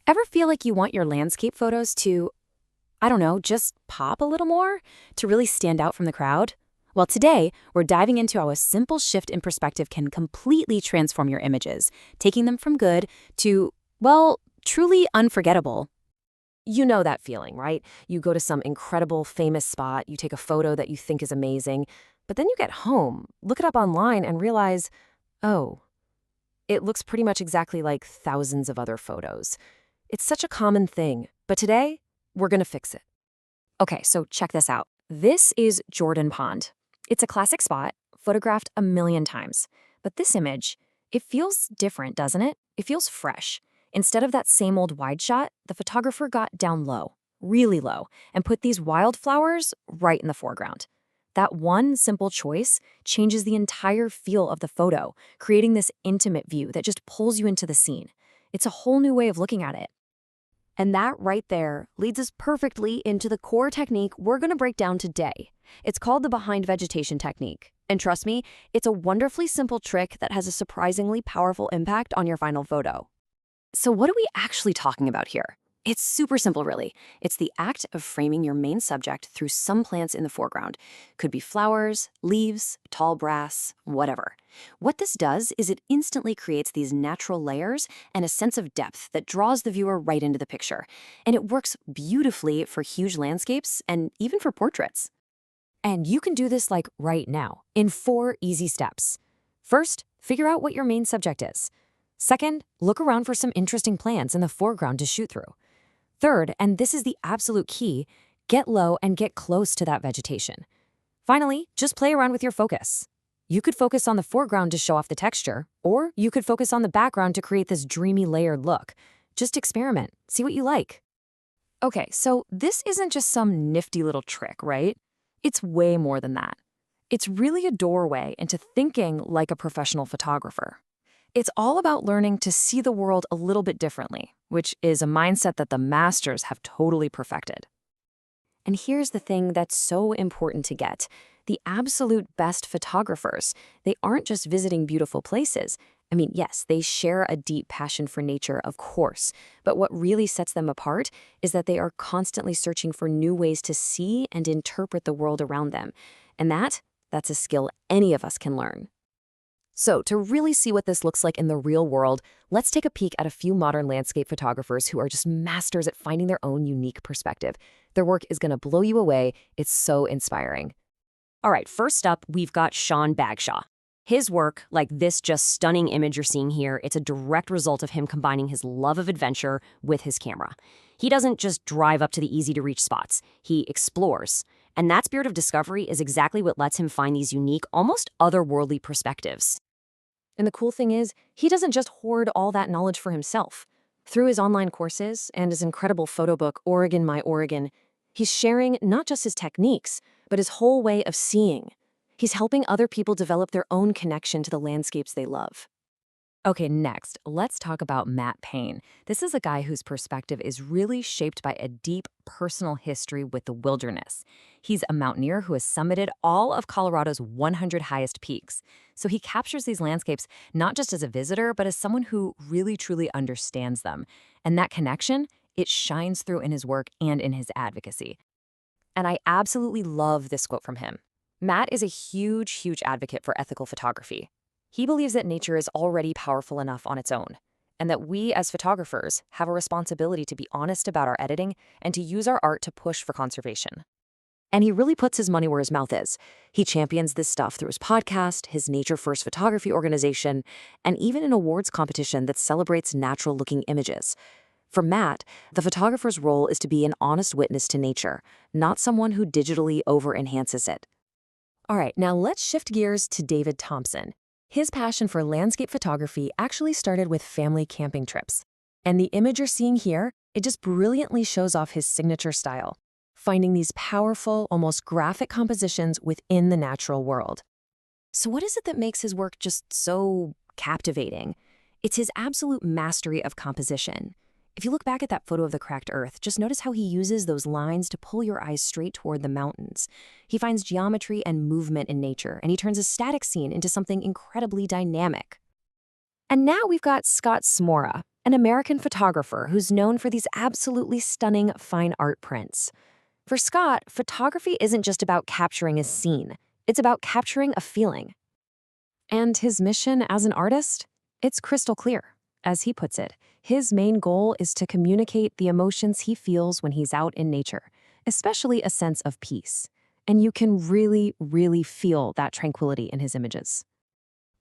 Ever feel like you want your landscape photos to, I don't know, just pop a little more? To really stand out from the crowd? Well, today, we're diving into how a simple shift in perspective can completely transform your images, taking them from good to, well, truly unforgettable. You know that feeling, right? You go to some incredible, famous spot, you take a photo that you think is amazing, but then you get home, look it up online, and realize, oh, it looks pretty much exactly like thousands of other photos. It's such a common thing, but today, we're gonna fix it. Okay, so check this out. This is Jordan Pond. It's a classic spot, photographed a million times. But this image, it feels different, doesn't it? It feels fresh. Instead of that same old wide shot, the photographer got down low, really low, and put these wildflowers right in the foreground. That one simple choice changes the entire feel of the photo, creating this intimate view that just pulls you into the scene. It's a whole new way of looking at it. And that right there leads us perfectly into the core technique we're going to break down today. It's called the Behind Vegetation technique. And trust me, it's a wonderfully simple trick that has a surprisingly powerful impact on your final photo. So what are we actually talking about here? It's super simple, really. It's the act of framing your main subject through some plants in the foreground. Could be flowers, leaves, tall grass, whatever. What this does is it instantly creates these natural layers and a sense of depth that draws the viewer right into the picture. And it works beautifully for huge landscapes and even for portraits. And you can do this like right now, in 4 easy steps. First, figure out what your main subject is. Second, look around for some interesting plants in the foreground to shoot through. Third, and this is the absolute key, get low and get close to that vegetation. Finally, just play around with your focus. You could focus on the foreground to show off the texture, or you could focus on the background to create this dreamy layered look. Just experiment, see what you like. Okay, so this isn't just some nifty little trick, right? It's way more than that. It's really a doorway into thinking like a professional photographer. It's all about learning to see the world a little bit differently, which is a mindset that the masters have totally perfected. And here's the thing that's so important to get. The absolute best photographers, they aren't just visiting beautiful places. I mean, yes, they share a deep passion for nature, of course, but what really sets them apart is that they are constantly searching for new ways to see and interpret the world around them. And that's a skill any of us can learn. So, to really see what this looks like in the real world, let's take a peek at a few modern landscape photographers who are just masters at finding their own unique perspective. Their work is going to blow you away. It's so inspiring. All right, first up, we've got Sean Bagshaw. His work, like this just stunning image you're seeing here, it's a direct result of him combining his love of adventure with his camera. He doesn't just drive up to the easy-to-reach spots. He explores. And that spirit of discovery is exactly what lets him find these unique, almost otherworldly perspectives. And the cool thing is, he doesn't just hoard all that knowledge for himself. Through his online courses and his incredible photo book, Oregon, My Oregon, he's sharing not just his techniques, but his whole way of seeing. He's helping other people develop their own connection to the landscapes they love. Okay, next, let's talk about Matt Payne. This is a guy whose perspective is really shaped by a deep personal history with the wilderness. He's a mountaineer who has summited all of Colorado's 100 highest peaks. So he captures these landscapes not just as a visitor, but as someone who really truly understands them. And that connection, it shines through in his work and in his advocacy. And I absolutely love this quote from him. Matt is a huge advocate for ethical photography. He believes that nature is already powerful enough on its own, and that we as photographers have a responsibility to be honest about our editing and to use our art to push for conservation. And he really puts his money where his mouth is. He champions this stuff through his podcast, his Nature First photography organization, and even an awards competition that celebrates natural-looking images. For Matt, the photographer's role is to be an honest witness to nature, not someone who digitally over-enhances it. All right, now let's shift gears to David Thompson. His passion for landscape photography actually started with family camping trips. And the image you're seeing here, it just brilliantly shows off his signature style, finding these powerful, almost graphic compositions within the natural world. So what is it that makes his work just so captivating? It's his absolute mastery of composition. If you look back at that photo of the cracked earth, just notice how he uses those lines to pull your eyes straight toward the mountains. He finds geometry and movement in nature, and he turns a static scene into something incredibly dynamic. And now we've got Scott Smora. an American photographer who's known for these absolutely stunning fine art prints. For Scott, photography isn't just about capturing a scene, it's about capturing a feeling. And his mission as an artist? It's crystal clear. As he puts it, his main goal is to communicate the emotions he feels when he's out in nature, especially a sense of peace. And you can really, really feel that tranquility in his images.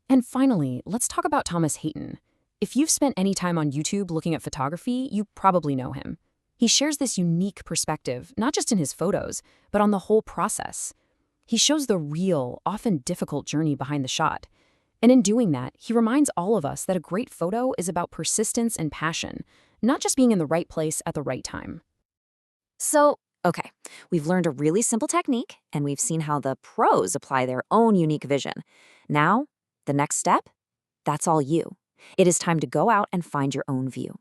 And finally, let's talk about Thomas Heaton. If you've spent any time on YouTube looking at photography, you probably know him. He shares this unique perspective, not just in his photos, but on the whole process. He shows the real, often difficult journey behind the shot. And in doing that, he reminds all of us that a great photo is about persistence and passion, not just being in the right place at the right time. So, okay, we've learned a really simple technique, and we've seen how the pros apply their own unique vision. Now, the next step? That's all you. It is time to go out and find your own view.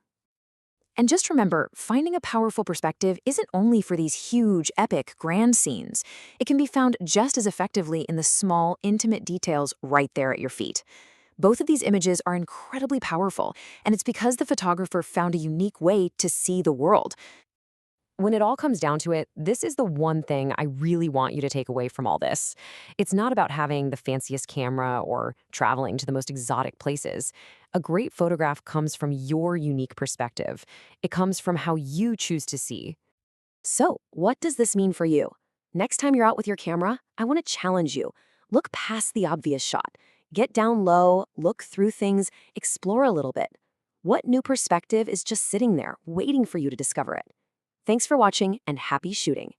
And just remember, finding a powerful perspective isn't only for these huge, epic, grand scenes. It can be found just as effectively in the small, intimate details right there at your feet. Both of these images are incredibly powerful, and it's because the photographer found a unique way to see the world. When it all comes down to it, this is the one thing I really want you to take away from all this. It's not about having the fanciest camera or traveling to the most exotic places. A great photograph comes from your unique perspective. It comes from how you choose to see. So, what does this mean for you? Next time you're out with your camera, I want to challenge you. Look past the obvious shot. Get down low, look through things, explore a little bit. What new perspective is just sitting there, waiting for you to discover it? Thanks for watching, and happy shooting.